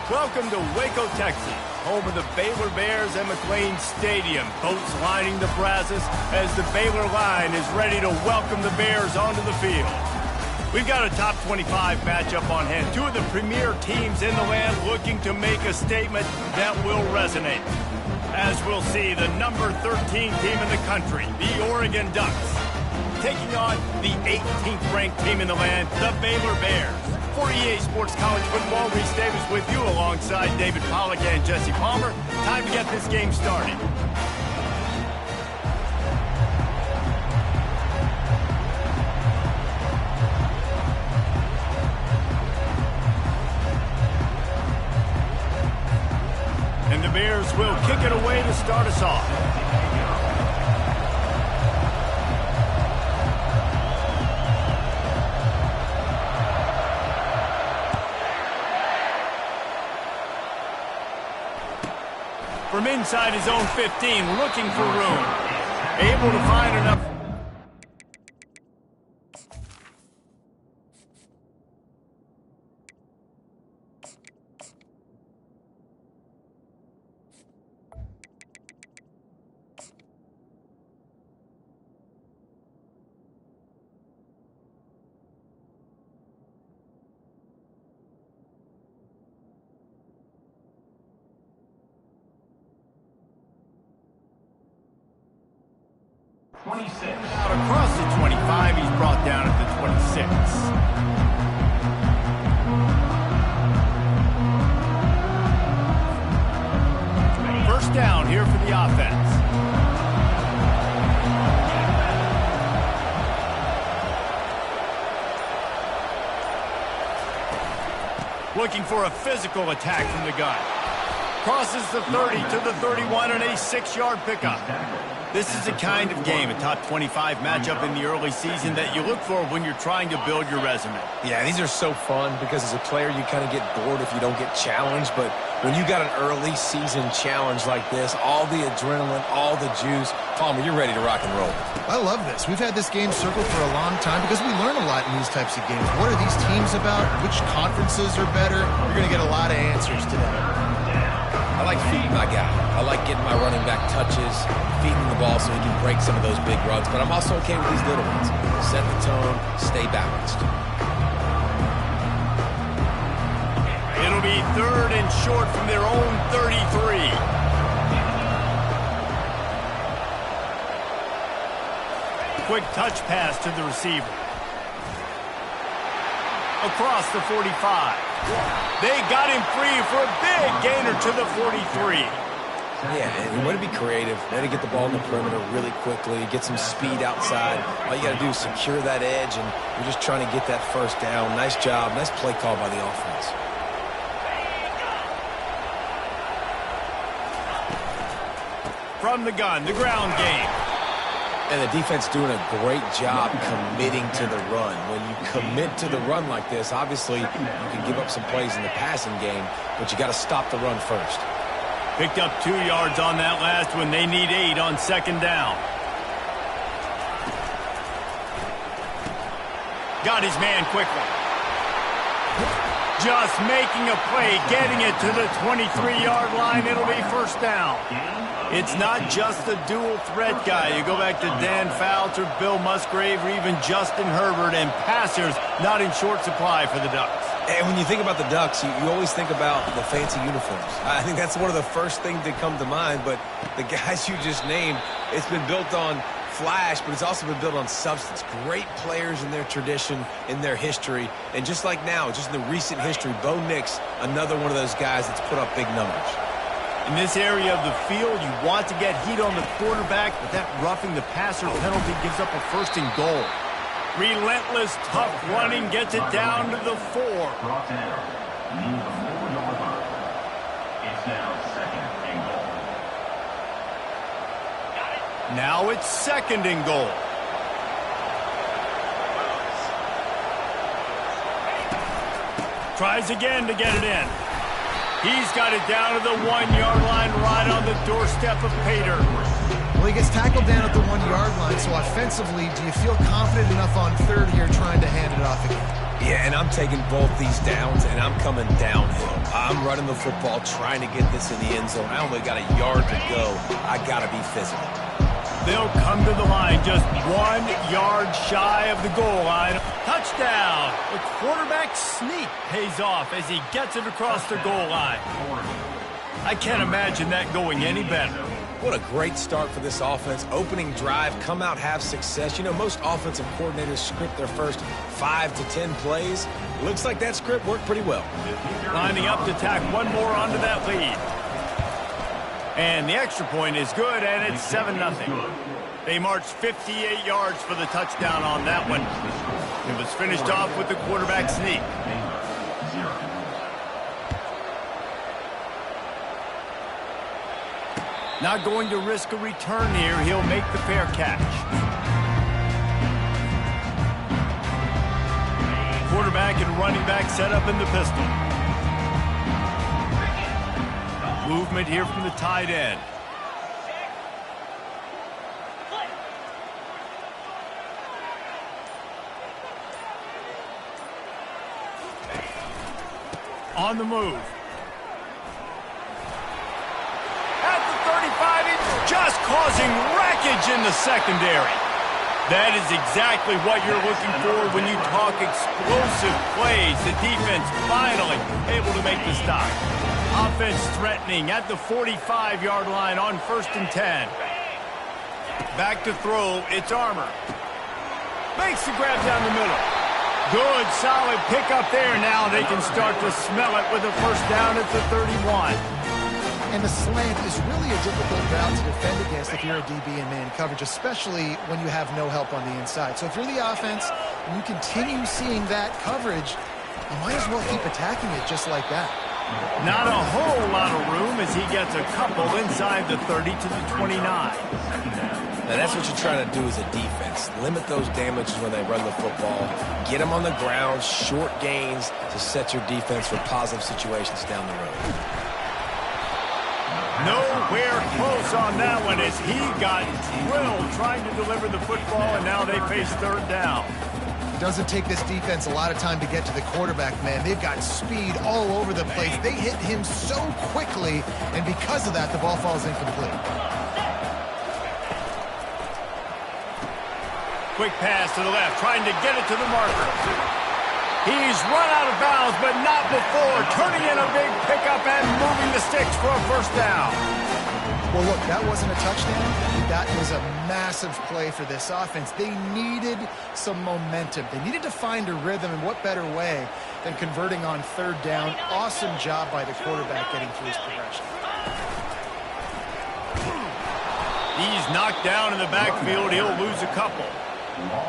Welcome to Waco, Texas, home of the Baylor Bears and McLean Stadium. Boats lining the Brazos as the Baylor line is ready to welcome the Bears onto the field. We've got a top 25 matchup on hand. Two of the premier teams in the land looking to make a statement that will resonate. As we'll see, the number 13 team in the country, the Oregon Ducks, taking on the 18th ranked team in the land, the Baylor Bears. For EA Sports College Football, Reese Davis with you alongside David Pollack and Jesse Palmer. Time to get this game started. And the Bears will kick it away to start us off. From inside his own 15, looking for room. Able to find enough. Out across the 25, he's brought down at the 26. First down here for the offense. Looking for a physical attack from the gun. Crosses the 30 to the 31 and a 6-yard pickup. This is the kind of game, a top 25 matchup in the early season, that you look for when you're trying to build your resume. Yeah, these are so fun because as a player, you kind of get bored if you don't get challenged. But when you got an early season challenge like this, all the adrenaline, all the juice, Palmer, you're ready to rock and roll. I love this. We've had this game circled for a long time because we learn a lot in these types of games. What are these teams about? Which conferences are better? You're going to get a lot of answers today. I like feeding my guy. I like getting my running back touches, feeding the ball so he can break some of those big runs. But I'm also okay with these little ones. Set the tone, stay balanced. It'll be 3rd and short from their own 33. Quick touch pass to the receiver. Across the 45. They got him free for a big gainer to the 43. Yeah, and way to be creative, way to get the ball in the perimeter really quickly, get some speed outside. All you got to do is secure that edge, and you're just trying to get that first down. Nice job, nice play call by the offense. From the gun, the ground game. And the defense doing a great job committing to the run. When you commit to the run like this, obviously you can give up some plays in the passing game, but you got to stop the run first. Picked up 2 yards on that last one. They need 8 on 2nd down. Got his man quickly. Just making a play, getting it to the 23-yard line. It'll be first down. It's not just a dual threat guy. You go back to Dan Fouts or Bill Musgrave or even Justin Herbert, and passers not in short supply for the Ducks. And when you think about the Ducks, you always think about the fancy uniforms. I think that's one of the first things that come to mind, but the guys you just named, it's been built on flash, but it's also been built on substance. Great players in their tradition, in their history, and just like now, just in the recent history, Bo Nix, another one of those guys that's put up big numbers. In this area of the field, you want to get heat on the quarterback, but that roughing the passer penalty gives up a 1st and goal. Relentless, tough running gets it down to the 4. Brought down near the 4-yard line. It's now 2nd and goal. Now it's 2nd and goal. Tries again to get it in. He's got it down to the 1-yard line, right on the doorstep of Pater. Well, he gets tackled down at the 1-yard line, so offensively, do you feel confident enough on third here trying to hand it off again? Yeah, and I'm taking both these downs, and I'm coming downhill. I'm running the football, trying to get this in the end zone. I only got a yard to go. I got to be physical. They'll come to the line just 1 yard shy of the goal line. Touchdown! The quarterback sneak pays off as he gets it across the goal line. I can't imagine that going any better. What a great start for this offense. Opening drive, come out, have success. You know, most offensive coordinators script their first 5 to 10 plays. Looks like that script worked pretty well. Lining up to tack one more onto that lead. And the extra point is good, and it's 7-0. They marched 58 yards for the touchdown on that one. It was finished off with the quarterback sneak. Not going to risk a return here. He'll make the fair catch. Quarterback and running back set up in the pistol. Movement here from the tight end. On the move. At the 35, it's just causing wreckage in the secondary. That is exactly what you're looking for when you talk explosive plays. The defense finally able to make the stop. Offense threatening at the 45-yard line on 1st and 10. Back to throw, it's Armour. Makes the grab down the middle. Good, solid pickup there. Now they can start to smell it with a first down at the 31. And the slant is really a difficult route to defend against if you're a DB in man coverage, especially when you have no help on the inside. So if you're the offense and you continue seeing that coverage, you might as well keep attacking it just like that. Not a whole lot of room as he gets a couple inside the 30 to the 29. Now that's what you're trying to do as a defense. Limit those damages when they run the football. Get them on the ground, short gains to set your defense for positive situations down the road. Nowhere close on that one as he got drilled trying to deliver the football, and now they face third down. It doesn't take this defense a lot of time to get to the quarterback, man. They've got speed all over the place. They hit him so quickly, and because of that, the ball falls incomplete. Quick pass to the left, trying to get it to the marker. He's run out of bounds, but not before turning in a big pickup and moving the sticks for a first down. Well, look, that wasn't a touchdown. That was a massive play for this offense. They needed some momentum. They needed to find a rhythm, and what better way than converting on third down. Awesome job by the quarterback getting through his progression. He's knocked down in the backfield. He'll lose a couple.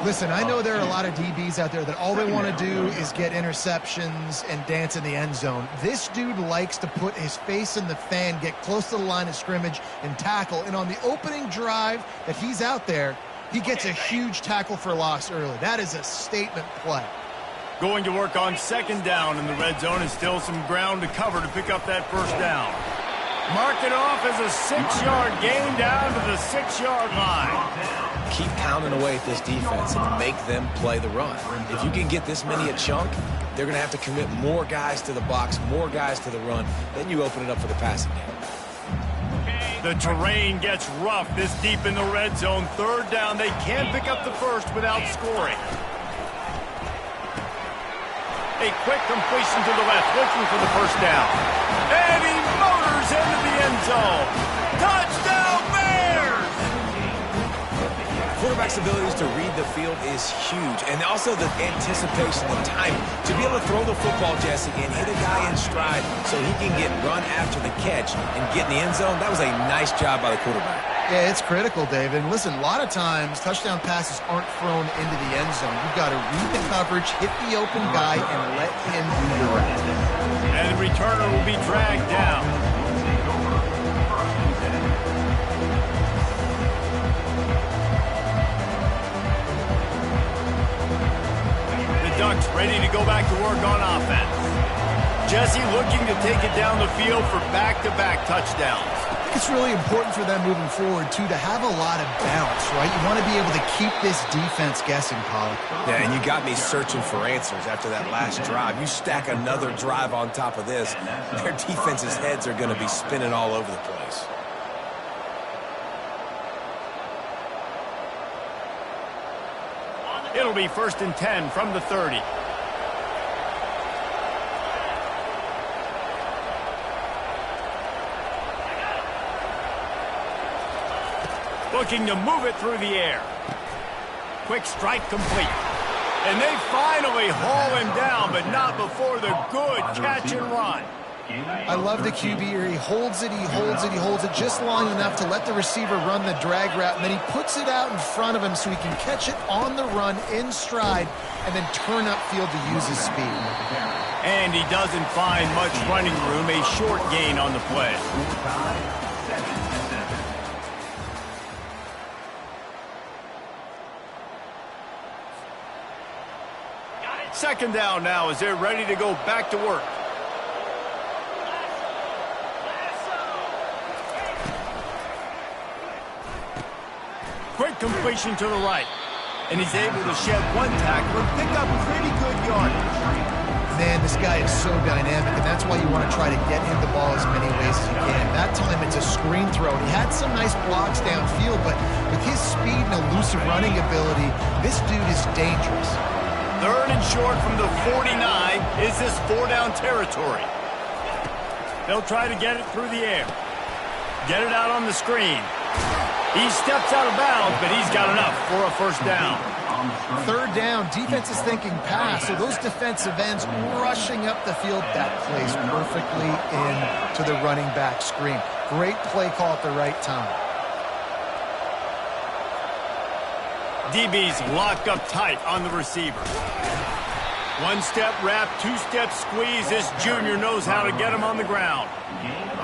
Listen, I know there are a lot of DBs out there that all they want to do is get interceptions and dance in the end zone. This dude likes to put his face in the fan, get close to the line of scrimmage, and tackle. And on the opening drive that he's out there, he gets a huge tackle for loss early. That is a statement play. Going to work on second down in the red zone, and still some ground to cover to pick up that first down. Mark it off as a 6-yard gain down to the 6-yard line. Keep pounding away at this defense and make them play the run. If you can get this many a chunk, they're going to have to commit more guys to the box, more guys to the run. Then you open it up for the passing game. The terrain gets rough this deep in the red zone. Third down, they can't pick up the first without scoring. A quick completion to the left, looking for the first down. And he motors into the end zone. Touchdown, Bears! Quarterback's abilities to read the field is huge, and also the anticipation, the timing. To be able to throw the football, Jesse, and hit a guy in stride so he can get run after the catch and get in the end zone, that was a nice job by the quarterback. Yeah, it's critical, David. And listen, a lot of times touchdown passes aren't thrown into the end zone. You've got to read the coverage, hit the open guy, and let him do the rest. And the returner will be dragged down. The Ducks ready to go back to work on offense. Jesse looking to take it down the field for back-to-back touchdowns. think it's really important for them moving forward, too, to have a lot of bounce, right? You want to be able to keep this defense guessing, Pollock. Yeah, and you got me searching for answers after that last drive. You stack another drive on top of this, their defense's heads are going to be spinning all over the place. It'll be 1st and 10 from the 30. Looking to move it through the air. Quick strike complete. And they finally haul him down, but not before the good catch and run. I love the QB here. He holds it, he holds it, he holds it just long enough to let the receiver run the drag route, and then he puts it out in front of him so he can catch it on the run in stride and then turn upfield to use his speed. And he doesn't find much running room, a short gain on the play. Second down now as they're ready to go back to work. Quick completion to the right. And he's able to shed one tackle and pick up pretty good yardage. Man, this guy is so dynamic, and that's why you want to try to get him the ball as many ways as you can. That time it's a screen throw. He had some nice blocks downfield, but with his speed and elusive running ability, this dude is dangerous. 3rd and short from the 49. Is this 4-down territory? They'll try to get it through the air. Get it out on the screen. He steps out of bounds, but he's got enough for a 1st down. 3rd down, defense is thinking pass, so those defensive ends rushing up the field, that plays perfectly into the running back screen. Great play call at the right time. DB's locked up tight on the receiver. 1-step wrap, 2-step squeeze. This junior knows how to get him on the ground.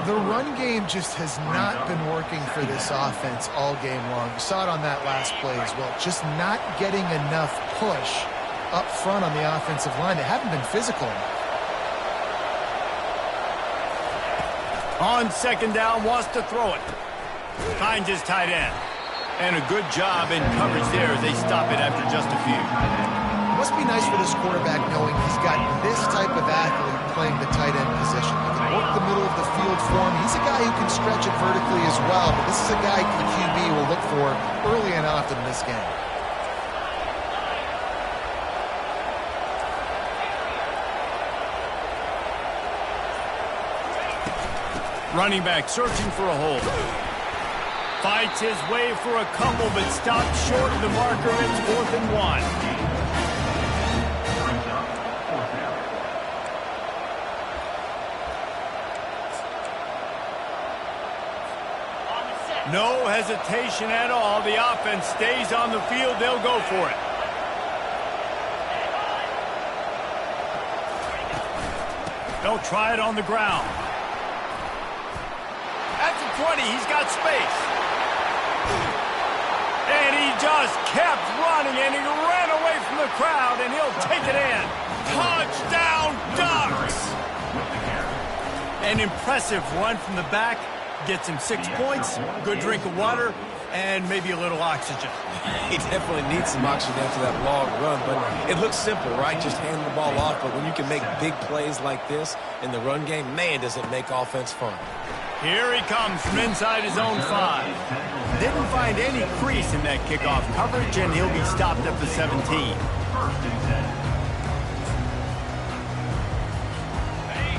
The run game just has not been working for this offense all game long. You saw it on that last play as well. Just not getting enough push up front on the offensive line. They haven't been physical enough. On 2nd down, wants to throw it. Finds his tight end. And a good job in coverage there as they stop it after just a few. It must be nice for this quarterback knowing he's got this type of athlete playing the tight end position. He can work the middle of the field for him. He's a guy who can stretch it vertically as well, but this is a guy the QB will look for early and often in this game. Running back searching for a hole. Fights his way for a couple, but stops short of the marker. It's 4th and 1. No hesitation at all. The offense stays on the field. They'll go for it. They'll try it on the ground. At the 20, he's got space. And he just kept running, and he ran away from the crowd, and he'll take it in. Touchdown, Ducks! An impressive run from the back. Gets him 6 points, good drink of water, and maybe a little oxygen. He definitely needs some oxygen after that long run, but it looks simple, right? Just hand the ball off, but when you can make big plays like this in the run game, man, does it make offense fun. Here he comes from inside his own 5. Didn't find any crease in that kickoff coverage, and he'll be stopped at the 17.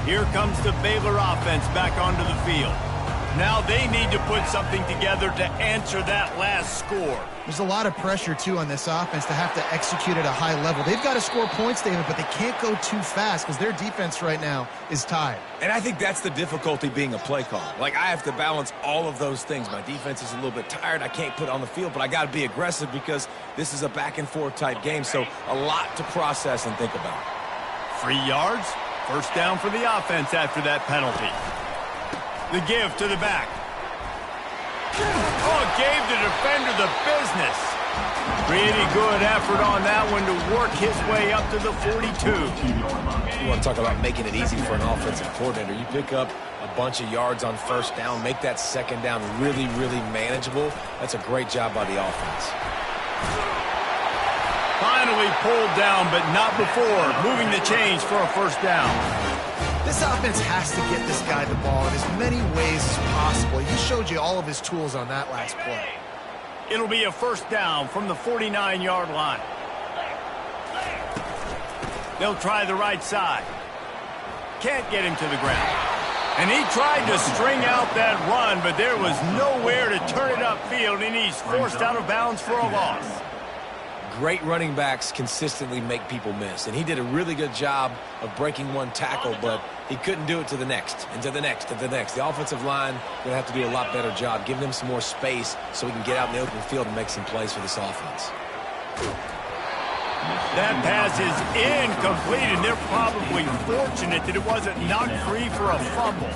Here comes the Baylor offense back onto the field. Now they need to put something together to answer that last score. There's a lot of pressure, too, on this offense to have to execute at a high level. They've got to score points, David, but they can't go too fast because their defense right now is tired. And I think that's the difficulty being a play call. Like, I have to balance all of those things. My defense is a little bit tired. I can't put it on the field, but I got to be aggressive because this is a back-and-forth type game, so a lot to process and think about. 3 yards, 1st down for the offense after that penalty. The give to the back. Oh, gave the defender the business. Pretty good effort on that one to work his way up to the 42. You want to talk about making it easy for an offensive coordinator. You pick up a bunch of yards on first down, make that second down really, really manageable. That's a great job by the offense. Finally pulled down, but not before moving the chains for a first down. This offense has to get this guy the ball in as many ways as possible. He showed you all of his tools on that last play. It'll be a first down from the 49-yard line. They'll try the right side. Can't get him to the ground. And he tried to string out that run, but there was nowhere to turn it upfield, and he's forced out of bounds for a loss. Great running backs consistently make people miss, and he did a really good job of breaking one tackle, but he couldn't do it to the next, and to the next, and to the next. The offensive line going to have to do a lot better job, giving them some more space so we can get out in the open field and make some plays for this offense. That pass is incomplete, and they're probably fortunate that it wasn't knocked free for a fumble.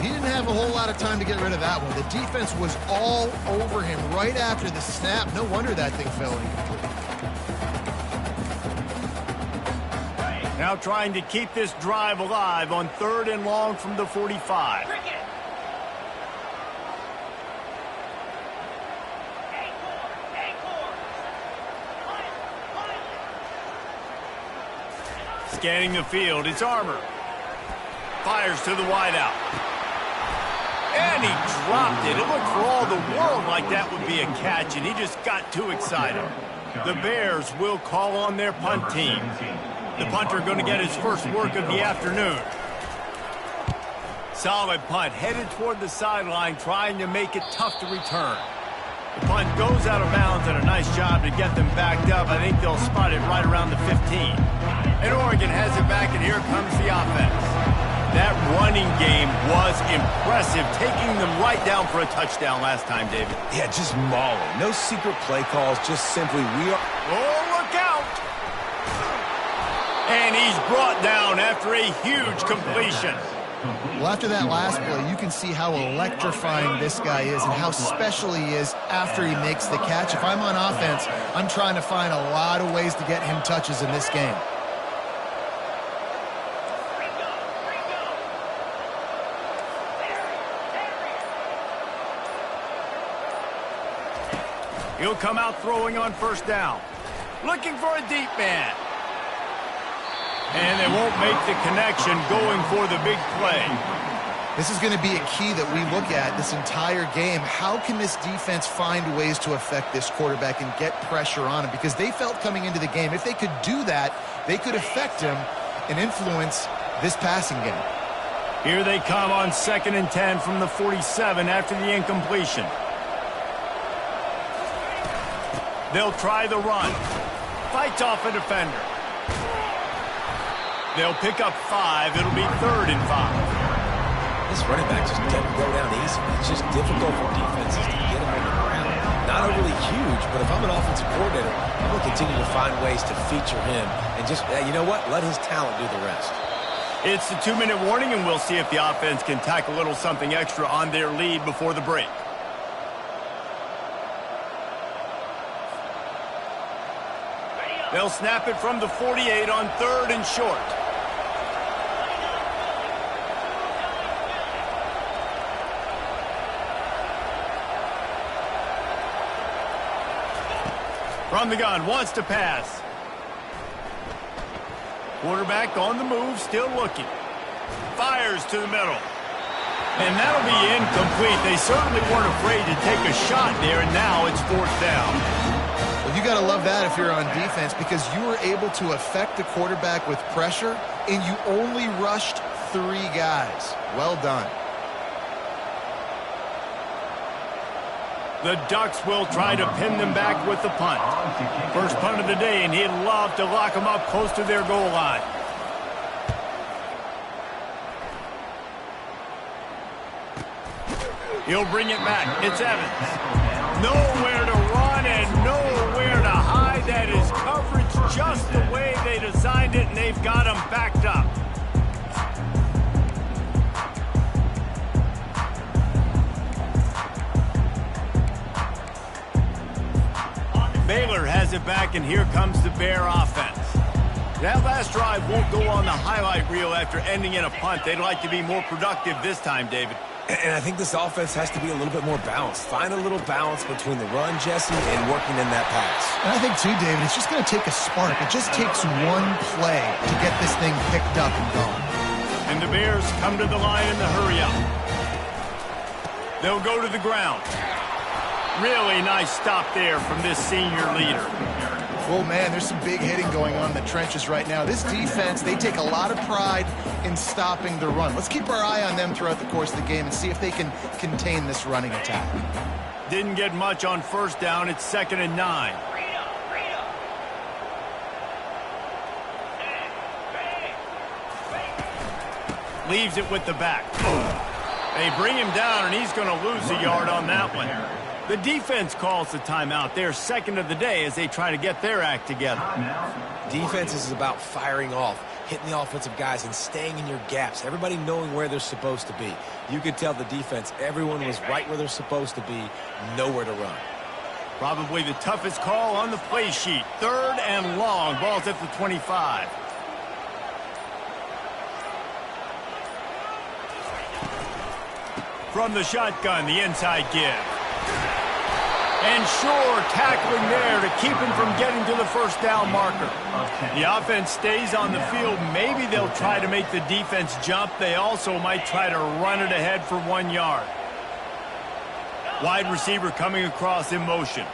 He didn't have a whole lot of time to get rid of that one. The defense was all over him right after the snap. No wonder that thing fell incomplete. Now trying to keep this drive alive on 3rd and long from the 45. Scanning the field, it's Armour. Fires to the wideout. And he dropped it. It looked for all the world like that would be a catch, and he just got too excited. The Bears will call on their punt team. The punter going to get his first work of the afternoon. Solid punt, headed toward the sideline, trying to make it tough to return. The punt goes out of bounds, and a nice job to get them backed up. I think they'll spot it right around the 15. And Oregon has it back, and here comes the offense. That running game was impressive, taking them right down for a touchdown last time, David. Yeah, just mauling. No secret play calls, just simply we are... Oh, look out! And he's brought down after a huge completion. Well, after that last play, you can see how electrifying this guy is and how special he is after he makes the catch. If I'm on offense, I'm trying to find a lot of ways to get him touches in this game. He'll come out throwing on first down. Looking for a deep man. And they won't make the connection going for the big play. This is going to be a key that we look at this entire game. How can this defense find ways to affect this quarterback and get pressure on him? Because they felt coming into the game, if they could do that, they could affect him and influence this passing game. Here they come on 2nd and 10 from the 47 after the incompletion. They'll try the run. Fights off a defender. They'll pick up 5. It'll be 3rd and 5. This running back just doesn't go down easy. It's just difficult for defenses to get him on the ground. Not overly huge, but if I'm an offensive coordinator, I'm going to continue to find ways to feature him and just, you know what, let his talent do the rest. It's the 2-minute warning, and we'll see if the offense can tack a little something extra on their lead before the break. They'll snap it from the 48 on 3rd and short. From the gun, wants to pass. Quarterback on the move, still looking. Fires to the middle. And that'll be incomplete. They certainly weren't afraid to take a shot there, and now it's 4th down. Well, you got to love that if you're on defense, because you were able to affect the quarterback with pressure, and you only rushed 3 guys. Well done. The Ducks will try to pin them back with the punt. First punt of the day, and he'd love to lock them up close to their goal line. He'll bring it back. It's Evans. Nowhere to run and nowhere to hide. That is coverage just the way they designed it, and they've got him backed up. Plays it back, and here comes the Bear offense. That last drive won't go on the highlight reel after ending in a punt. They'd like to be more productive this time, David. And I think this offense has to be a little bit more balanced. Find a little balance between the run, Jesse, and working in that pass. And I think, too, David, it's just going to take a spark. It just takes one play to get this thing picked up and going. And the Bears come to the line in the hurry-up. They'll go to the ground. Really nice stop there from this senior leader. Well, man, there's some big hitting going on in the trenches right now. This defense, they take a lot of pride in stopping the run. Let's keep our eye on them throughout the course of the game and see if they can contain this running attack. Didn't get much on first down. It's 2nd and 9. Leaves it with the back. They bring him down, and he's going to lose a yard on that one. The defense calls the timeout. They're second of the day as they try to get their act together. Defense is about firing off, hitting the offensive guys, and staying in your gaps. Everybody knowing where they're supposed to be. You could tell the defense, everyone was right where they're supposed to be, nowhere to run. Probably the toughest call on the play sheet. 3rd and long. Ball's at the 25. From the shotgun, the inside give. And sure, tackling there to keep him from getting to the first down marker. The offense stays on the field. Maybe they'll try to make the defense jump. They also might try to run it ahead for 1 yard. Wide receiver coming across in motion.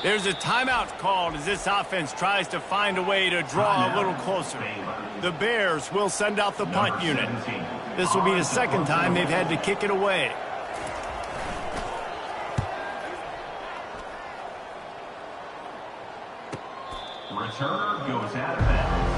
There's a timeout called as this offense tries to find a way to draw a little closer. The Bears will send out the punt unit. This will be the second time they've had to kick it away. Returner goes out of bounds.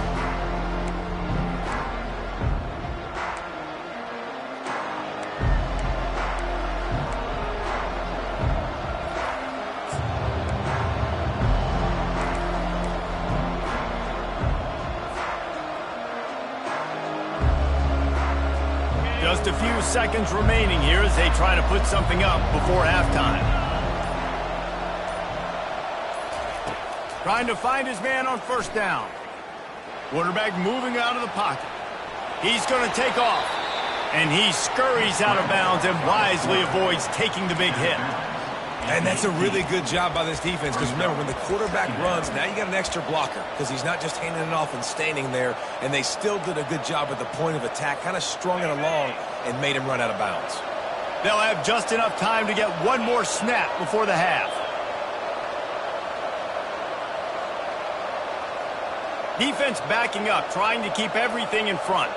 Just a few seconds remaining here as they try to put something up before halftime. Trying to find his man on first down. Quarterback moving out of the pocket. He's going to take off. And he scurries out of bounds and wisely avoids taking the big hit. And that's a really good job by this defense because remember, when the quarterback runs, now you got an extra blocker because he's not just handing it off and standing there, and they still did a good job at the point of attack, kind of strung it along and made him run out of bounds. They'll have just enough time to get one more snap before the half. Defense backing up, trying to keep everything in front.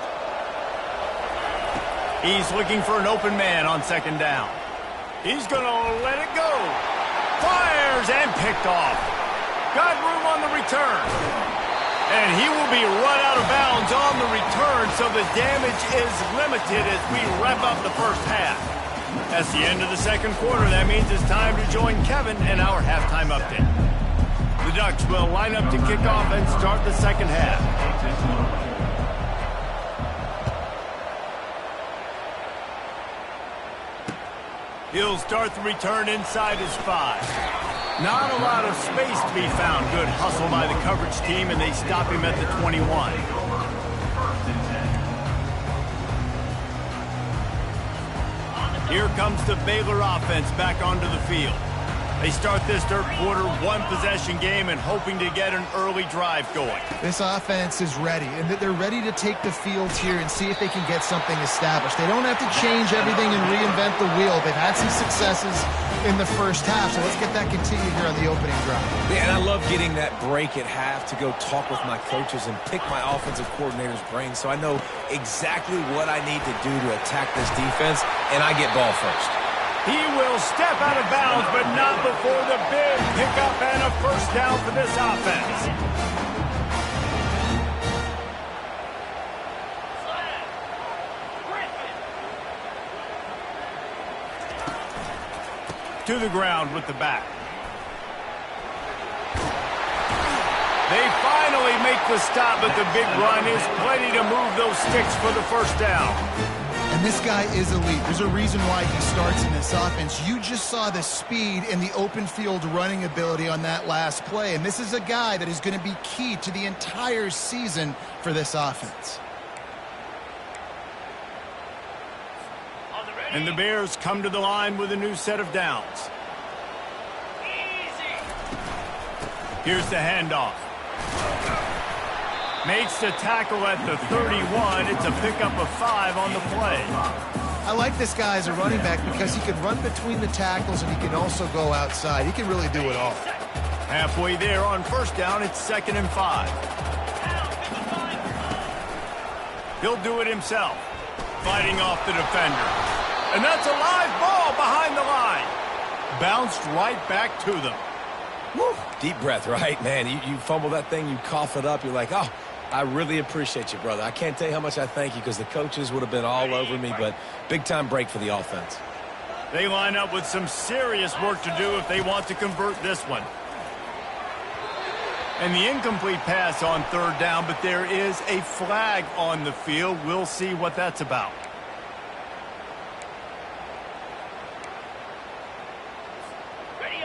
He's looking for an open man on second down. He's going to let it go. Fires and picked off. Got room on the return. And he will be run out of bounds on the return, so the damage is limited as we wrap up the first half. That's the end of the second quarter. That means it's time to join Kevin in our halftime update. The Ducks will line up to kick off and start the second half. He'll start the return inside his 5. Not a lot of space to be found. Good hustle by the coverage team, and they stop him at the 21. Here comes the Baylor offense back onto the field. They start this third quarter one-possession game and hoping to get an early drive going. This offense is ready, and they're ready to take the field here and see if they can get something established. They don't have to change everything and reinvent the wheel. They've had some successes in the first half, so let's get that continued here on the opening drive. Yeah, and I love getting that break at half to go talk with my coaches and pick my offensive coordinator's brain so I know exactly what I need to do to attack this defense, and I get ball first. He will step out of bounds, but not before the big pickup and a first down for this offense. to the ground with the back. They finally make the stop, but the big run is plenty to move those sticks for the first down. And this guy is elite. There's a reason why he starts in this offense. You just saw the speed and the open field running ability on that last play. And this is a guy that is going to be key to the entire season for this offense. And the Bears come to the line with a new set of downs. Here's the handoff. Makes the tackle at the 31. It's a pickup of 5 on the play. I like this guy as a running back because he can run between the tackles and he can also go outside. He can really do it all. Halfway there on first down, it's 2nd and 5. He'll do it himself, fighting off the defender. And that's a live ball behind the line. Bounced right back to them. Woo. Deep breath, right, man? You fumble that thing, you cough it up, you're like, oh, I really appreciate you, brother. I can't tell you how much I thank you because the coaches would have been all over me, but big-time break for the offense. They line up with some serious work to do if they want to convert this one. And the incomplete pass on 3rd down, but there is a flag on the field. We'll see what that's about.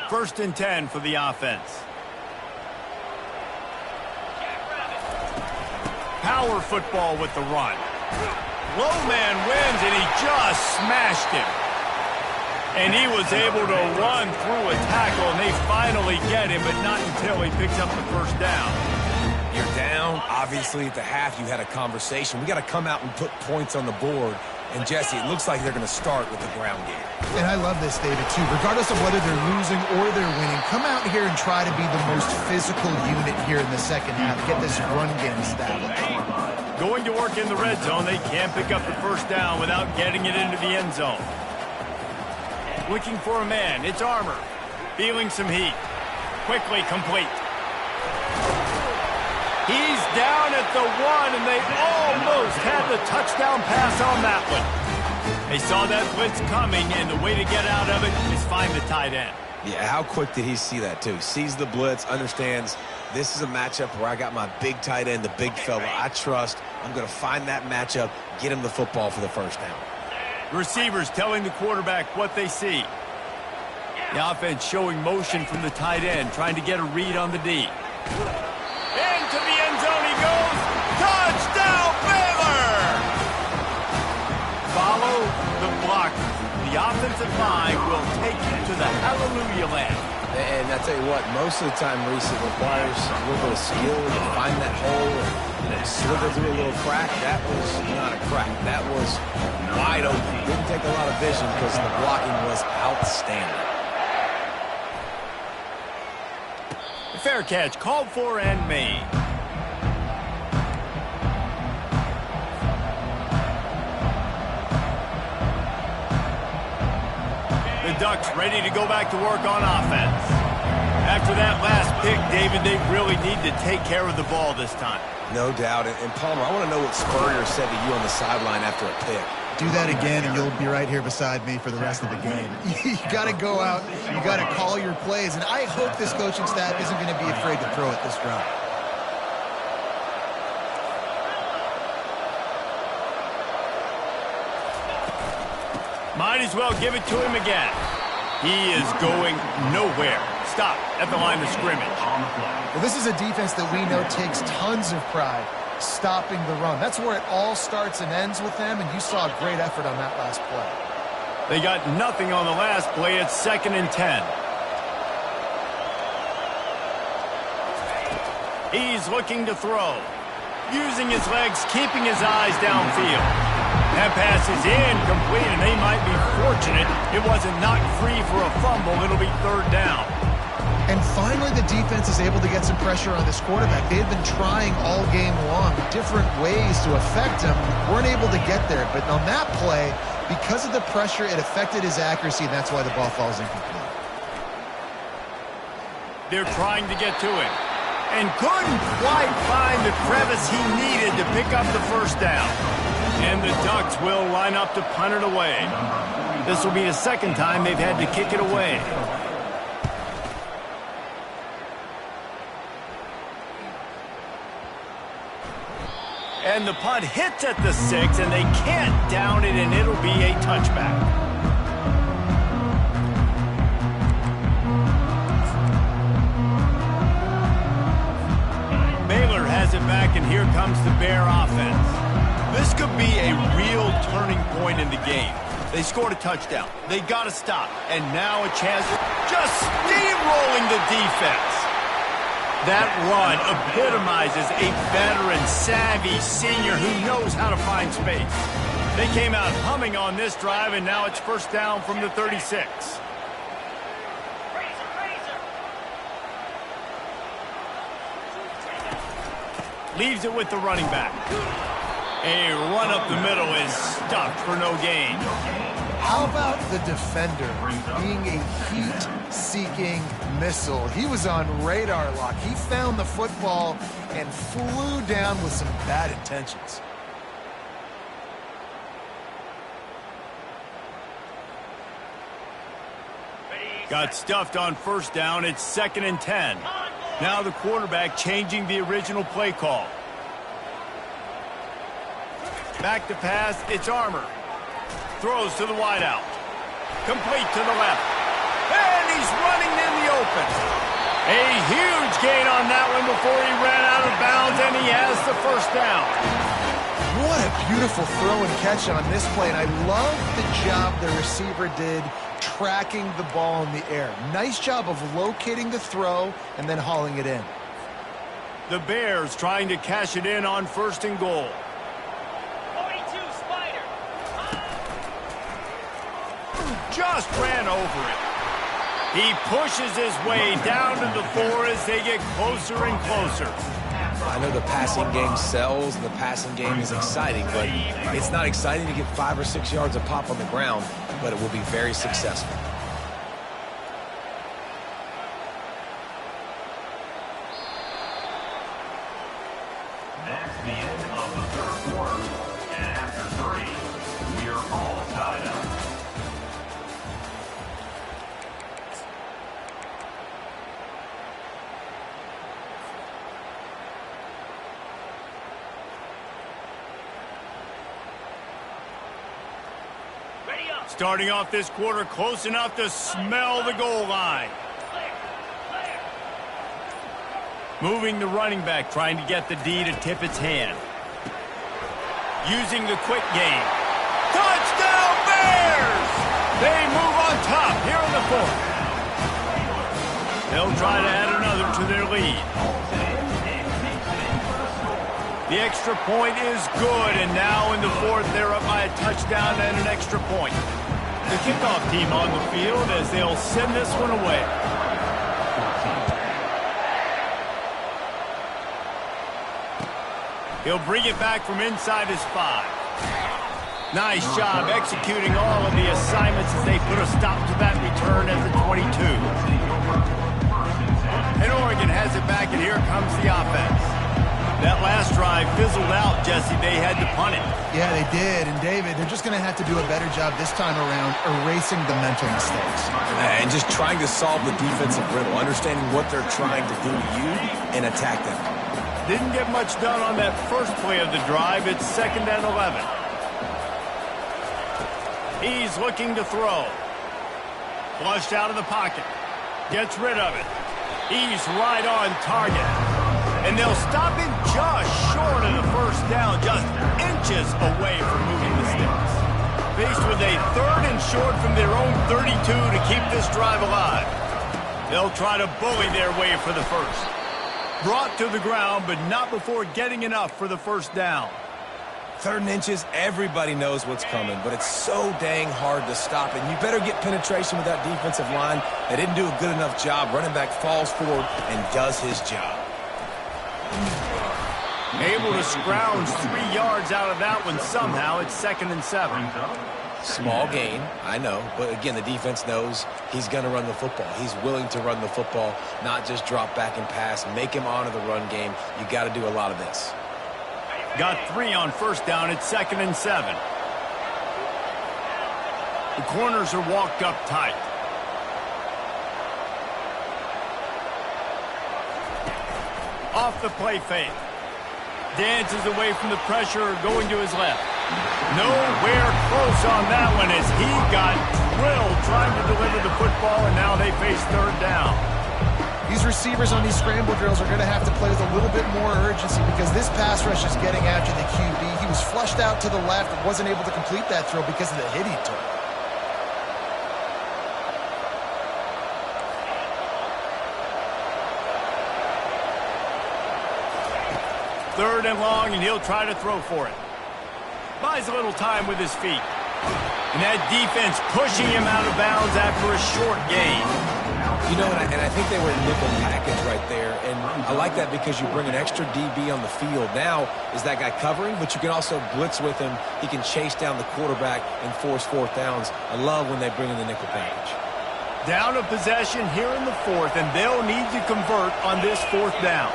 First and 10 for the offense. Power football with the run. Low man wins, and he just smashed him. And he was able to run through a tackle, and they finally get him, but not until he picks up the first down. You're down. Obviously, at the half, you had a conversation. We got to come out and put points on the board. And, Jesse, it looks like they're going to start with the ground game. And I love this, David, too. Regardless of whether they're losing or they're winning, come out here and try to be the most physical unit here in the second half. Get this run game established. Going to work in the red zone, they can't pick up the first down without getting it into the end zone. Looking for a man. It's Armour. Feeling some heat. Quickly complete. He's down at the 1, and they almost had the touchdown pass on that one. They saw that blitz coming, and the way to get out of it is find the tight end. Yeah, how quick did he see that, too? Sees the blitz, understands this is a matchup where I got my big tight end, the big fella I trust. I'm going to find that matchup, get him the football for the first down. Receivers telling the quarterback what they see. The offense showing motion from the tight end, trying to get a read on the D. Into the end zone he goes. Touchdown, Baylor! Follow the blocker. The offensive line will take you to the hallelujah land. And I tell you what, most of the time, Reese, it requires a little bit of skill to find that hole and slither through a little crack. That was not a crack. That was wide open. Didn't take a lot of vision because the blocking was outstanding. Fair catch, called for and made. The Ducks ready to go back to work on offense. After that last pick, David, they really need to take care of the ball this time. No doubt. And Palmer, I want to know what Spurrier said to you on the sideline after a pick. Do that again, and you'll be right here beside me for the rest of the game. You got to go out. You got to call your plays, and I hope this coaching staff isn't going to be afraid to throw it this drive. Might as well give it to him again. He is going nowhere. Stop at the line of scrimmage. Well, this is a defense that we know takes tons of pride stopping the run. That's where it all starts and ends with them, and you saw a great effort on that last play. They got nothing on the last play. It's 2nd and 10. He's looking to throw. Using his legs, keeping his eyes downfield. That pass is incomplete, and they might be fortunate it wasn't knocked free for a fumble. It'll be 3rd down. And finally, the defense is able to get some pressure on this quarterback. They had been trying all game long different ways to affect him. Weren't able to get there. But on that play, because of the pressure, it affected his accuracy, and that's why the ball falls incomplete. They're trying to get to him. And couldn't quite find the crevice he needed to pick up the first down. And the Ducks will line up to punt it away. This will be the second time they've had to kick it away. And the punt hits at the 6, and they can't down it, and it'll be a touchback. Baylor has it back, and here comes the Bear offense. This could be a real turning point in the game. They scored a touchdown. They got to stop. And now a chance just steamrolling the defense. That run epitomizes a veteran, savvy senior who knows how to find space. They came out humming on this drive, and now it's first down from the 36. Leaves it with the running back. A run up the middle is stuffed for no gain. How about the defender being a heat-seeking missile? He was on radar lock. He found the football and flew down with some bad intentions. Got stuffed on first down. It's 2nd and 10. Now the quarterback changing the original play call. Back to pass, it's Armour. Throws to the wideout. Complete to the left. And he's running in the open. A huge gain on that one before he ran out of bounds, and he has the first down. What a beautiful throw and catch on this play, and I love the job the receiver did tracking the ball in the air. Nice job of locating the throw and then hauling it in. The Bears trying to cash it in on 1st and goal. Just ran over it. He pushes his way down to the 4 as they get closer and closer. I know the passing game sells and the passing game is exciting, but it's not exciting to get 5 or 6 yards of pop on the ground, but it will be very successful. That's the end of the third quarter, and after 3, we are all tied up. Starting off this quarter close enough to smell the goal line. Moving the running back, trying to get the D to tip its hand. Using the quick game. Touchdown Bears! They move on top here in the 4th. They'll try to add another to their lead. The extra point is good, and now in the 4th, they're up by a touchdown and an extra point. The kickoff team on the field as they'll send this one away. He'll bring it back from inside his 5. Nice job executing all of the assignments as they put a stop to that return at the 22. And Oregon has it back, and here comes the offense. That last drive fizzled out, Jesse. They had to punt it. Yeah, they did. And, David, they're just going to have to do a better job this time around erasing the mental mistakes. And just trying to solve the defensive riddle, understanding what they're trying to do to you and attack them. Didn't get much done on that first play of the drive. It's 2nd and 11. He's looking to throw. Flushed out of the pocket. Gets rid of it. He's right on target. And they'll stop him just short of the first down, just inches away from moving the sticks. Faced with a 3rd and short from their own 32 to keep this drive alive. They'll try to bully their way for the first. Brought to the ground, but not before getting enough for the first down. 3rd and inches, everybody knows what's coming, but it's so dang hard to stop it. And you better get penetration with that defensive line. They didn't do a good enough job. Running back falls forward and does his job. Able to scrounge 3 yards out of that one somehow. It's 2nd and 7. Small gain, I know, but again, the defense knows he's going to run the football. He's willing to run the football, not just drop back and pass, make him honor the run game. You got to do a lot of this. Got 3 on first down. It's 2nd and 7. The corners are walked up tight. Off the play fake. Dances away from the pressure, going to his left. Nowhere close on that one as he got drilled trying to deliver the football, and now they face 3rd down. These receivers on these scramble drills are going to have to play with a little bit more urgency because this pass rush is getting after the QB. He was flushed out to the left and wasn't able to complete that throw because of the hit he took. Third and long, and he'll try to throw for it. Buys a little time with his feet. And that defense pushing him out of bounds after a short gain. You know, and I think they were in nickel package right there. And I like that because you bring an extra DB on the field. Now is that guy covering, but you can also blitz with him. He can chase down the quarterback and force 4th downs. I love when they bring in the nickel package. Down a possession here in the 4th, and they'll need to convert on this 4th down.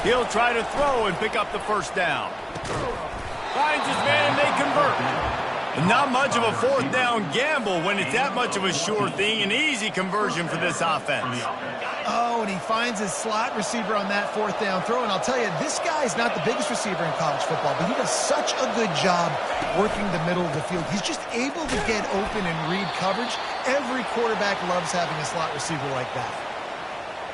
He'll try to throw and pick up the 1st down. Finds his man and they convert. And not much of a 4th down gamble when it's that much of a sure thing. An easy conversion for this offense. Oh, and he finds his slot receiver on that 4th down throw. And I'll tell you, this guy's not the biggest receiver in college football, but he does such a good job working the middle of the field. He's just able to get open and read coverage. Every quarterback loves having a slot receiver like that.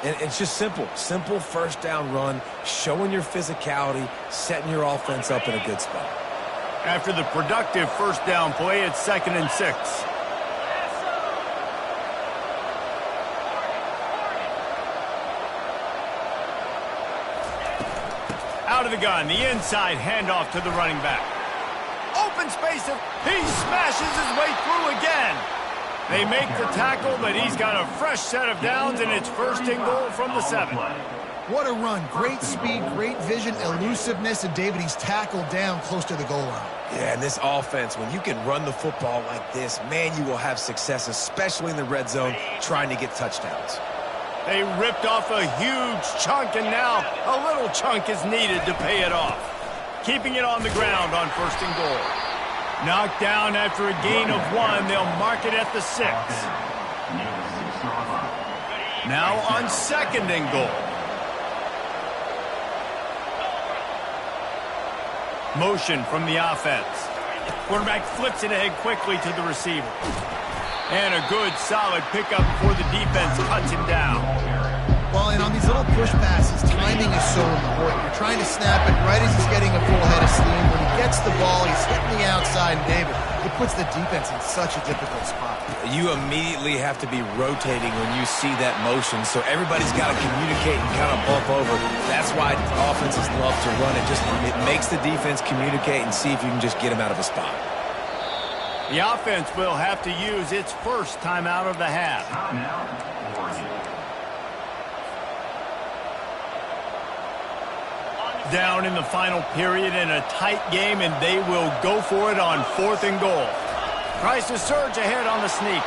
And it's just simple 1st down run, showing your physicality, setting your offense up in a good spot. After the productive 1st down play, it's 2nd and 6. Out of the gun, the inside handoff to the running back. Open space, he smashes his way through again. They make the tackle, but he's got a fresh set of downs, and it's 1st and goal from the 7. What a run. Great speed, great vision, elusiveness, and David, he's tackled down close to the goal line. Yeah, and this offense, when you can run the football like this, man, you will have success, especially in the red zone, trying to get touchdowns. They ripped off a huge chunk, and now a little chunk is needed to pay it off. Keeping it on the ground on 1st and goal. Knocked down after a gain of 1. They'll mark it at the 6. Now on 2nd and goal. Motion from the offense. Quarterback flips it ahead quickly to the receiver. And a good, solid pickup before the defense cuts him down. Well, and on these little push passes, timing is so important. You're trying to snap it right as he's getting a full head of steam. When he gets the ball, he's hitting the outside, and David, it puts the defense in such a difficult spot. You immediately have to be rotating when you see that motion, so everybody's got to communicate and kind of bump over. That's why offenses love to run it. It makes the defense communicate and see if you can just get him out of a spot. The offense will have to use its 1st timeout of the half. Down in the final period in a tight game, and they will go for it on 4th and goal. Tries to surge ahead on the sneak.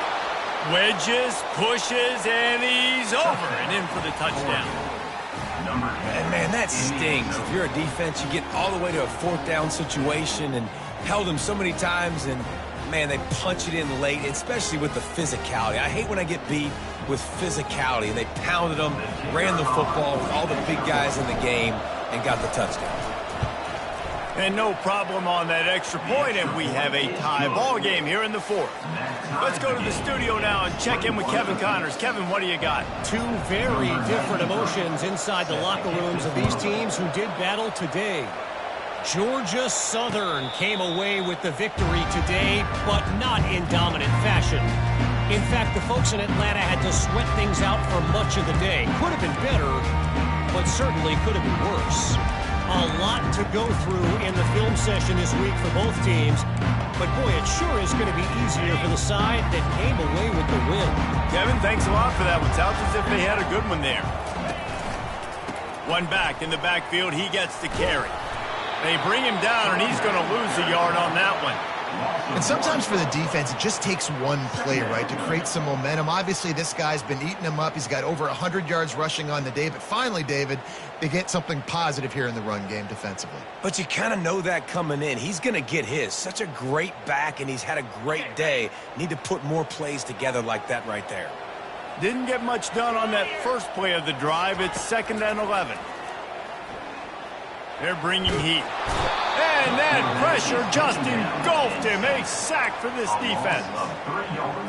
Wedges, pushes, and he's over and in for the touchdown. And man, that stings. If you're a defense, you get all the way to a 4th down situation and held him so many times, and man, they punch it in late, especially with the physicality. I hate when I get beat with physicality, and they pounded them, ran the football with all the big guys in the game, and got the touchdown. And no problem on that extra point, and we have a tie ball game here in the 4th. Let's go to the studio now and check in with Kevin Connors. Kevin, what do you got? 2 very different emotions inside the locker rooms of these teams who did battle today. Georgia Southern came away with the victory today, but not in dominant fashion. In fact, the folks in Atlanta had to sweat things out for much of the day. Could have been better, but certainly could have been worse. A lot to go through in the film session this week for both teams, but boy, it sure is going to be easier for the side that came away with the win. Kevin, thanks a lot for that one. Sounds as if they had a good one there. One back in the backfield, he gets the carry. They bring him down, and he's going to lose a yard on that one. And sometimes for the defense, it just takes one play, right, to create some momentum. Obviously, this guy's been eating them up. He's got over 100 yards rushing on the day. But finally, David, they get something positive here in the run game defensively. But you kind of know that coming in. He's going to get his. Such a great back, and he's had a great day. Need to put more plays together like that right there. Didn't get much done on that first play of the drive. It's 2nd and 11. They're bringing heat. And that pressure just engulfed him. A sack for this defense.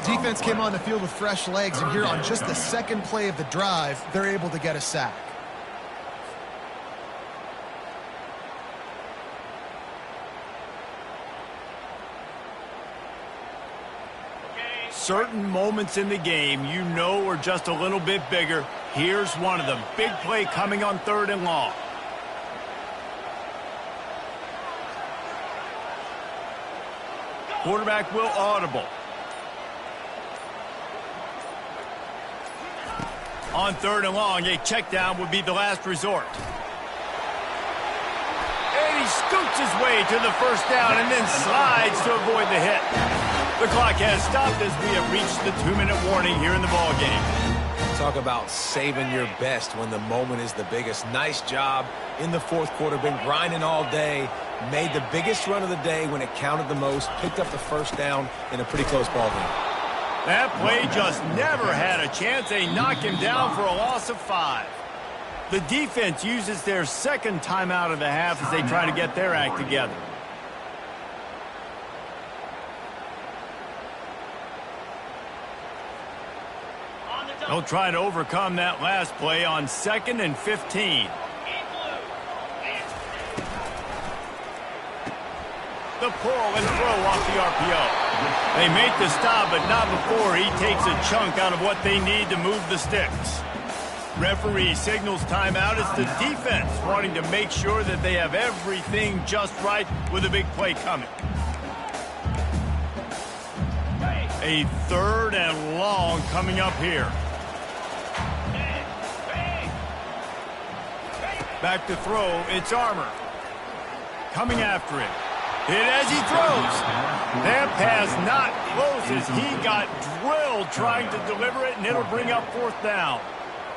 Defense came on the field with fresh legs, and here on just the second play of the drive, they're able to get a sack. Certain moments in the game you know are just a little bit bigger. Here's one of them. Big play coming on 3rd and long. Quarterback will audible. On 3rd and long, a check down would be the last resort. And he scoots his way to the first down and then slides to avoid the hit. The clock has stopped as we have reached the 2-minute warning here in the ballgame. Talk about saving your best when the moment is the biggest. Nice job in the 4th quarter. Been grinding all day. Made the biggest run of the day when it counted the most. Picked up the first down in a pretty close ball game. That play just never had a chance. They knock him down for a loss of 5. The defense uses their 2nd timeout of the half as they try to get their act together. They'll try to overcome that last play on 2nd and 15. The pull and throw off the RPO. They make the stop, but not before he takes a chunk out of what they need to move the sticks. Referee signals timeout. It's the defense wanting to make sure that they have everything just right with a big play coming. A 3rd and long coming up here. Back to throw, it's Armour. Coming after him. Hit as he throws. That pass not close as he got drilled trying to deliver it, and it'll bring up 4th down.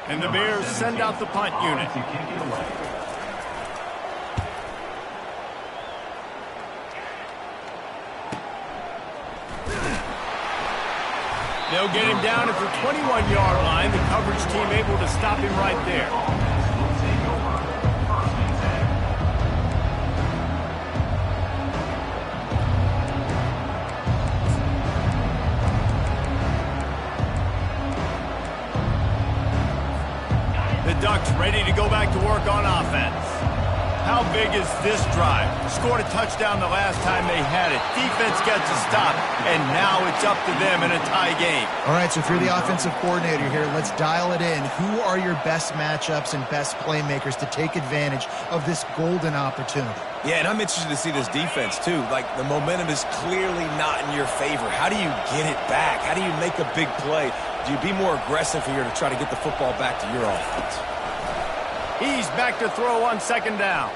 And the Bears send out the punt unit. They'll get him down at the 21-yard line. The coverage team able to stop him right there. Ducks ready to go back to work on offense. How big is this drive? Scored a touchdown the last time they had it. Defense gets a stop, and now it's up to them in a tie game. All right, so if you're the offensive coordinator here, let's dial it in. Who are your best matchups and best playmakers to take advantage of this golden opportunity? Yeah, and I'm interested to see this defense, too. Like, the momentum is clearly not in your favor. How do you get it back? How do you make a big play? Do you be more aggressive here to try to get the football back to your offense? He's back to throw on 2nd down.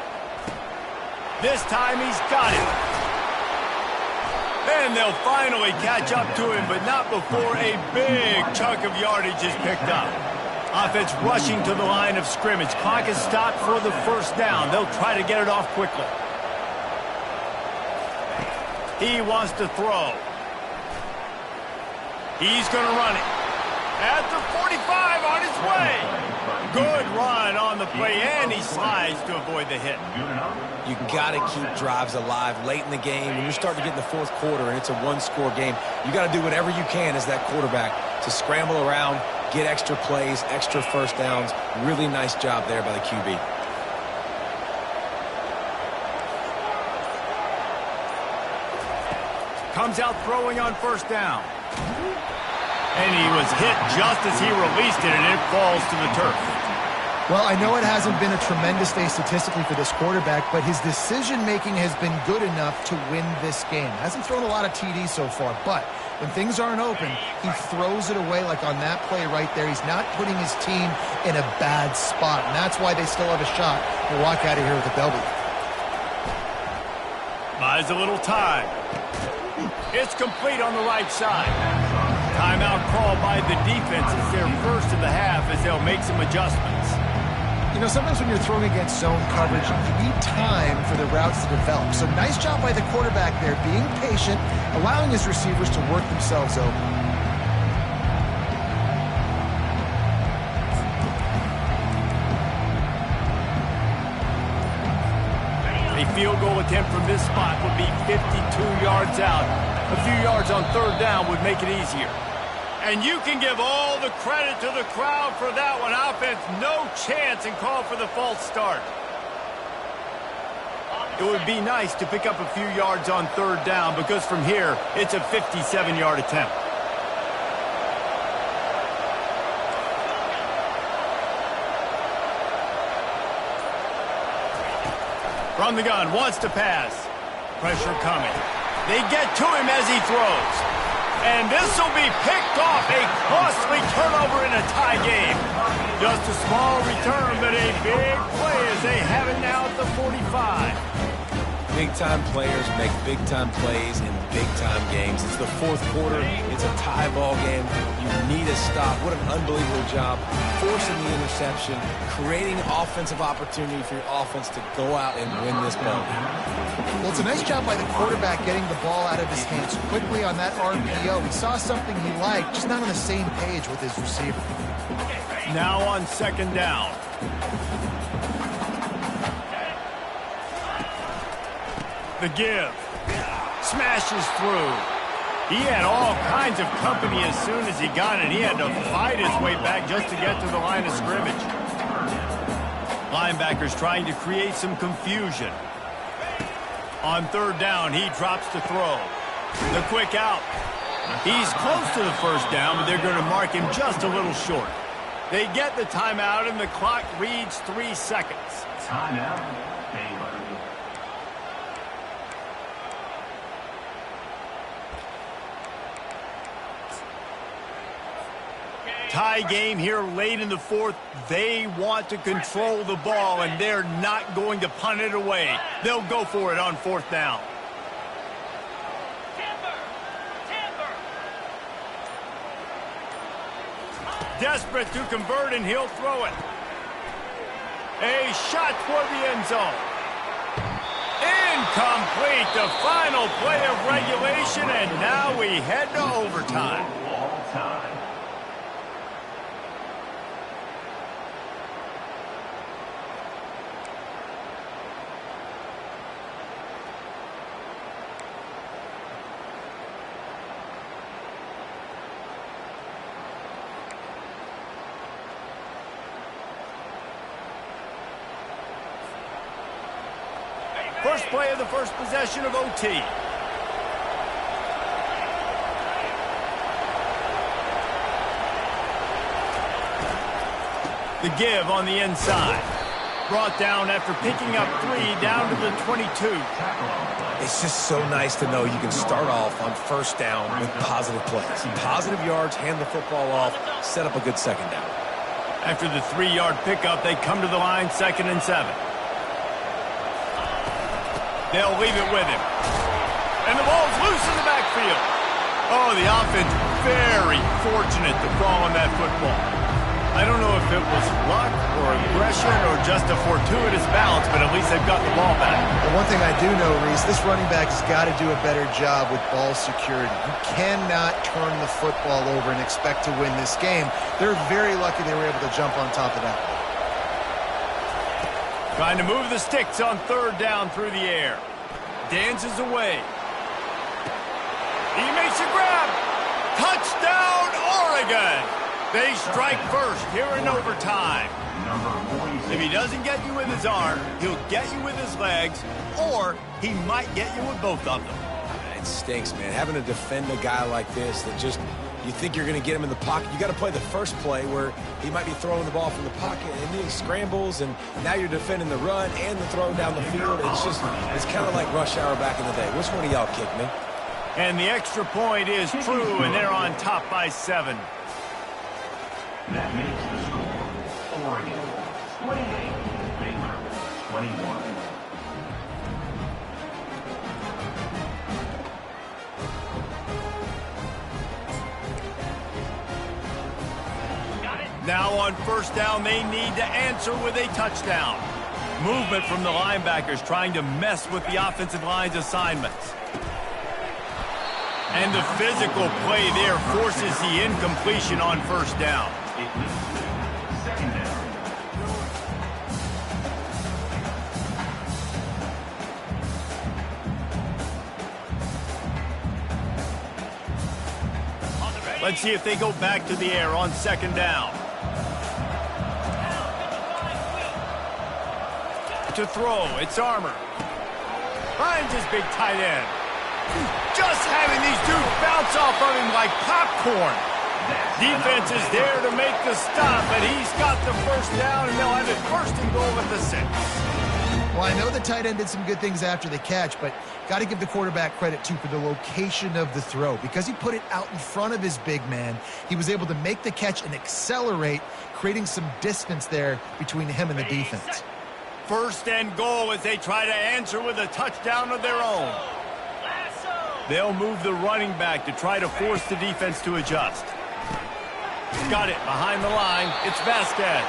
This time he's got it. And they'll finally catch up to him, but not before a big chunk of yardage is picked up. Offense rushing to the line of scrimmage. Clock is stopped for the 1st down. They'll try to get it off quickly. He wants to throw. He's going to run it. At the 45 on his way. Good run on the play, and he slides to avoid the hit. You got to keep drives alive late in the game. When you're starting to get in the 4th quarter and it's a 1-score game, you got to do whatever you can as that quarterback to scramble around, get extra plays, extra 1st downs. Really nice job there by the QB. Comes out throwing on 1st down. And he was hit just as he released it, and it falls to the turf. Well, I know it hasn't been a tremendous day statistically for this quarterback, but his decision-making has been good enough to win this game. Hasn't thrown a lot of TDs so far, but when things aren't open, he throws it away like on that play right there. He's not putting his team in a bad spot, and that's why they still have a shot to walk out of here with a W. Buys a little time. It's complete on the right side. Timeout called by the defense. It's their first of the half as they'll make some adjustments. You know, sometimes when you're throwing against zone coverage, you need time for the routes to develop. So nice job by the quarterback there, being patient, allowing his receivers to work themselves open. A field goal attempt from this spot would be 52 yards out. A few yards on third down would make it easier. And you can give all the credit to the crowd for that one. Offense, no chance, and call for the false start. It would be nice to pick up a few yards on third down because from here, it's a 57-yard attempt. From the gun, wants to pass. Pressure coming. They get to him as he throws. And this will be picked off. A costly turnover in a tie game. Just a small return, but a big play as they have it now at the 45. Big-time players make big-time plays in big-time games. It's the fourth quarter. It's a tie ball game. You need a stop. What an unbelievable job forcing the interception, creating offensive opportunity for your offense to go out and win this ball game. Well, it's a nice job by the quarterback getting the ball out of his hands quickly on that RPO. He saw something he liked, just not on the same page with his receiver. Now on second down. The give. Smashes through. He had all kinds of company as soon as he got it. He had to fight his way back just to get to the line of scrimmage. Linebackers trying to create some confusion. On third down, he drops to throw. The quick out. He's close to the first down, but they're going to mark him just a little short. They get the timeout, and the clock reads 3 seconds. Timeout, Baylor. Tie game here late in the fourth. They want to control the ball, and they're not going to punt it away. They'll go for it on fourth down. Desperate to convert, and he'll throw it. A shot toward the end zone. Incomplete. The final play of regulation, and now we head to overtime. All time. First play of the first possession of OT. The give on the inside. Brought down after picking up 3 down to the 22. It's just so nice to know you can start off on first down with positive plays. Positive yards, hand the football off, set up a good second down. After the 3-yard pickup, they come to the line, 2nd and 7. They'll leave it with him. And the ball's loose in the backfield. Oh, the offense very fortunate to fall on that football. I don't know if it was luck or aggression or just a fortuitous balance, but at least they've got the ball back. Well, one thing I do know, Reese, this running back has got to do a better job with ball security. You cannot turn the football over and expect to win this game. They're very lucky they were able to jump on top of that. Trying to move the sticks on third down through the air. Dances away. He makes a grab. Touchdown, Oregon. They strike first here in overtime. If he doesn't get you with his arm, he'll get you with his legs, or he might get you with both of them. It stinks, man. Having to defend a guy like this that just, you think you're going to get him in the pocket. You got to play the first play where he might be throwing the ball from the pocket, and then he scrambles, and now you're defending the run and the throw down the field. It's kind of like rush hour back in the day. Which one of y'all kicked me? And the extra point is true, and they're on top by 7. That makes the score Oregon 28, Baylor 21. Now on first down, they need to answer with a touchdown. Movement from the linebackers trying to mess with the offensive line's assignments. And the physical play there forces the incompletion on first down. Second down. Let's see if they go back to the air on second down. To throw, it's Armour. Finds his big tight end. Just having these dudes bounce off of him like popcorn. Defense is there to make the stop, but he's got the first down, and they'll have it first and goal at the 6. Well, I know the tight end did some good things after the catch, but got to give the quarterback credit, too, for the location of the throw. Because he put it out in front of his big man, he was able to make the catch and accelerate, creating some distance there between him and the defense. First and goal as they try to answer with a touchdown of their own. They'll move the running back to try to force the defense to adjust. Got it behind the line. It's Vasquez.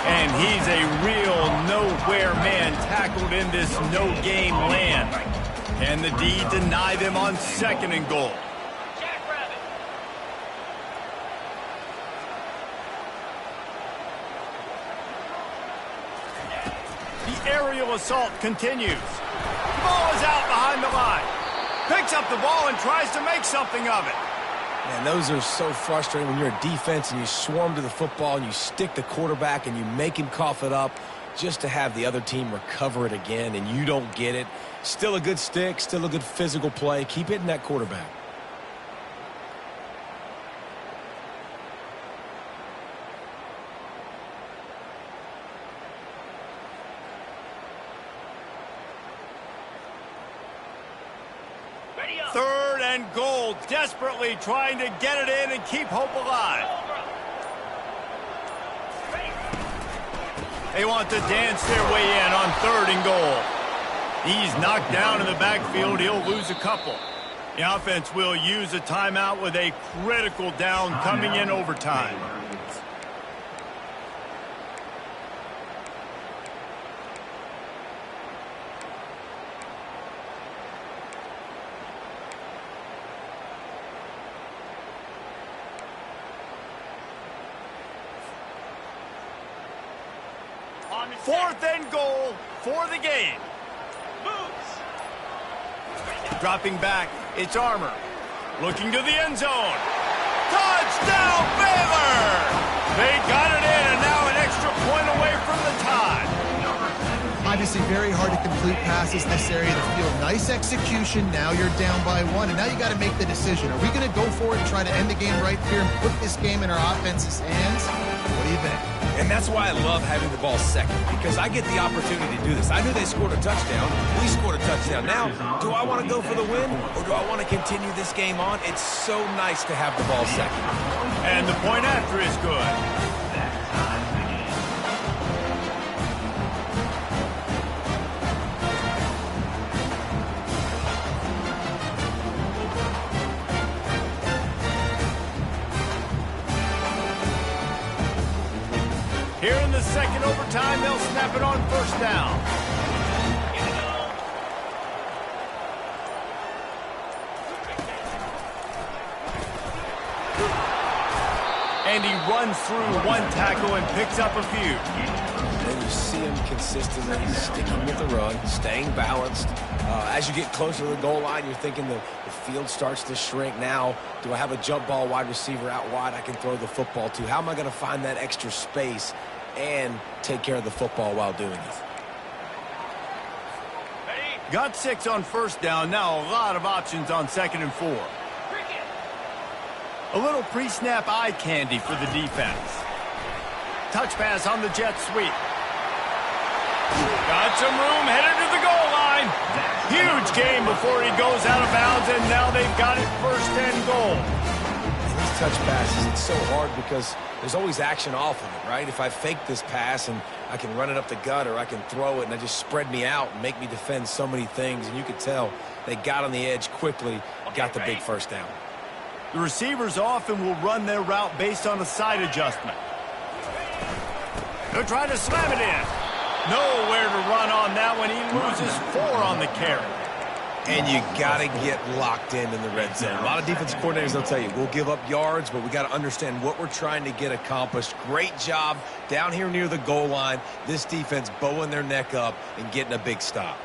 And he's a real nowhere man tackled in this no-game land. Can the D deny them on second and goal? The aerial assault continues. The ball is out behind the line. Picks up the ball and tries to make something of it. Man, those are so frustrating when you're a defense and you swarm to the football and you stick the quarterback and you make him cough it up just to have the other team recover it again and you don't get it. Still a good stick, still a good physical play. Keep hitting that quarterback. Third and goal, desperately trying to get it in and keep hope alive. They want to dance their way in on third and goal. He's knocked down in the backfield. He'll lose a couple. The offense will use a timeout with a critical down coming in overtime. Fourth and goal for the game. Dropping back, it's Armour. Looking to the end zone. Touchdown, Baylor! They got it in, and now an extra point away from the tie. Obviously very hard to complete passes in this area of the field. Nice execution. Now you're down by 1, and now you got to make the decision. Are we going to go for it and try to end the game right here and put this game in our offense's hands? What do you think? And that's why I love having the ball second, because I get the opportunity to do this. I knew they scored a touchdown. We scored a touchdown. Now, do I want to go for the win, or do I want to continue this game on? It's so nice to have the ball second. And the point after is good. Here in the second overtime, they'll snap it on first down. And he runs through one tackle and picks up a few. And you see him consistently sticking with the run, staying balanced. As you get closer to the goal line, you're thinking the field starts to shrink. Now, do I have a jump ball wide receiver out wide I can throw the football to? How am I going to find that extra space and take care of the football while doing it? Got 6 on first down. Now a lot of options on second and 4. A little pre-snap eye candy for the defense. Touch pass on the jet sweep. Got some room, headed to the goal line. Huge game before he goes out of bounds, and now they've got it first and goal. These touch passes, it's so hard because there's always action off of it, right? If I fake this pass and I can run it up the gut, or I can throw it and it just spread me out and make me defend so many things, and you could tell they got on the edge quickly, got the big first down. The receivers often will run their route based on a side adjustment. They're trying to slam it in. Nowhere to run on that one. He loses 4 on the carry. And you got to get locked in the red zone. A lot of defensive coordinators, they'll tell you, we'll give up yards, but we got to understand what we're trying to get accomplished. Great job down here near the goal line. This defense bowing their neck up and getting a big stop.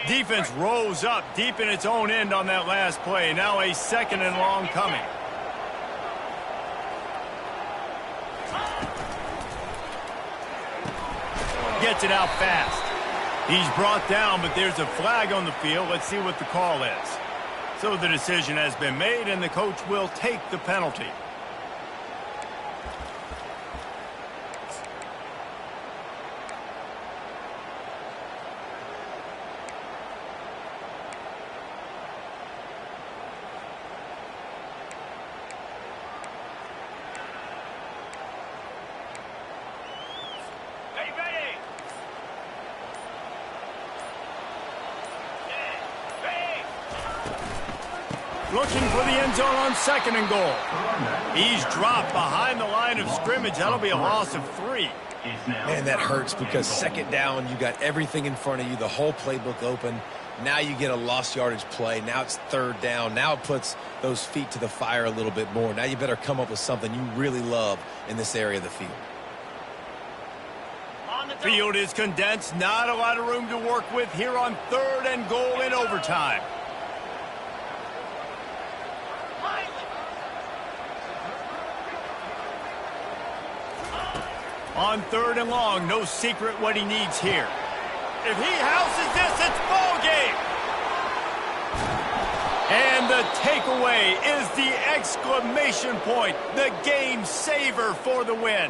Defense rose up deep in its own end on that last play. Now a 2nd and long coming. Gets it out fast. He's brought down, but there's a flag on the field. Let's see what the call is. So the decision has been made, and the coach will take the penalty. Looking for the end zone on 2nd and goal. He's dropped behind the line of scrimmage. That'll be a loss of 3. Man, that hurts because 2nd down, you got everything in front of you, the whole playbook open. Now you get a lost yardage play. Now it's 3rd down. Now it puts those feet to the fire a little bit more. Now you better come up with something you really love in this area of the field. Field is condensed. Not a lot of room to work with here on 3rd and goal in overtime. On 3rd and long, no secret what he needs here. If he houses this, it's ball game. And the takeaway is the exclamation point, the game saver for the win.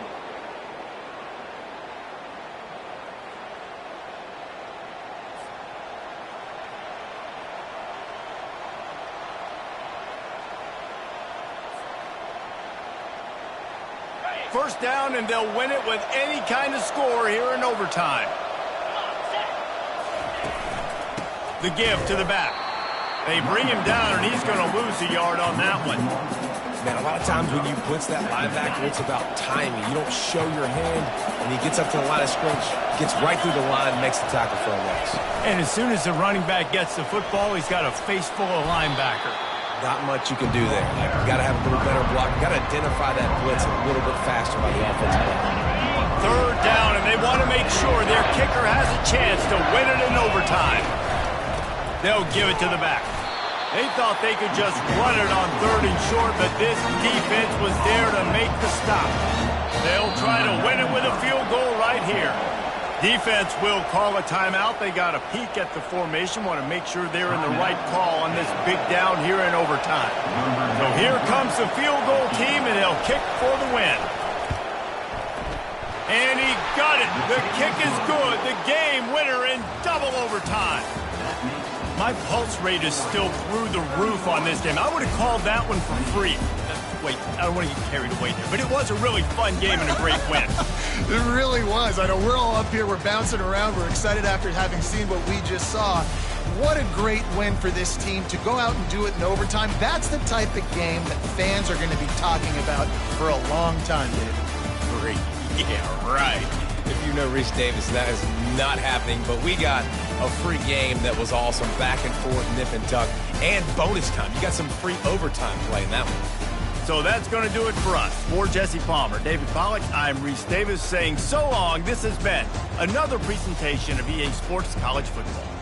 First down, and they'll win it with any kind of score here in overtime. The give to the back. They bring him down, and he's going to lose a yard on that one. Man, a lot of times when you blitz that linebacker, it's about timing. You don't show your hand, and he gets up to the line of scrimmage, gets right through the line, makes the tackle for a loss. And as soon as the running back gets the football, he's got a face full of linebacker. Not much you can do there. You got to have a little better block. You got to identify that blitz a little bit faster by the offensive line. 3rd down, and they want to make sure their kicker has a chance to win it in overtime. They'll give it to the back. They thought they could just run it on 3rd and short, but this defense was there to make the stop. They'll try to win it with a field goal right here. Defense will call a timeout. They got a peek at the formation, want to make sure they're in the right call on this big down here in overtime. So here comes the field goal team, and they'll kick for the win. And he got it. The kick is good. The game winner in double overtime. My pulse rate is still through the roof on this game. I would have called that one for free. Wait, I don't want to get carried away there, but it was a really fun game and a great win. It really was. I know we're all up here, we're bouncing around, we're excited after having seen what we just saw. What a great win for this team to go out and do it in overtime. That's the type of game that fans are going to be talking about for a long time, David. Great. Yeah, right. If you know Reese Davis, that is not happening, but we got a free game that was awesome, back and forth, nip and tuck, and bonus time. You got some free overtime play in that one. So that's going to do it for us. For Jesse Palmer, David Pollack, I'm Reese Davis saying so long. This has been another presentation of EA Sports College Football.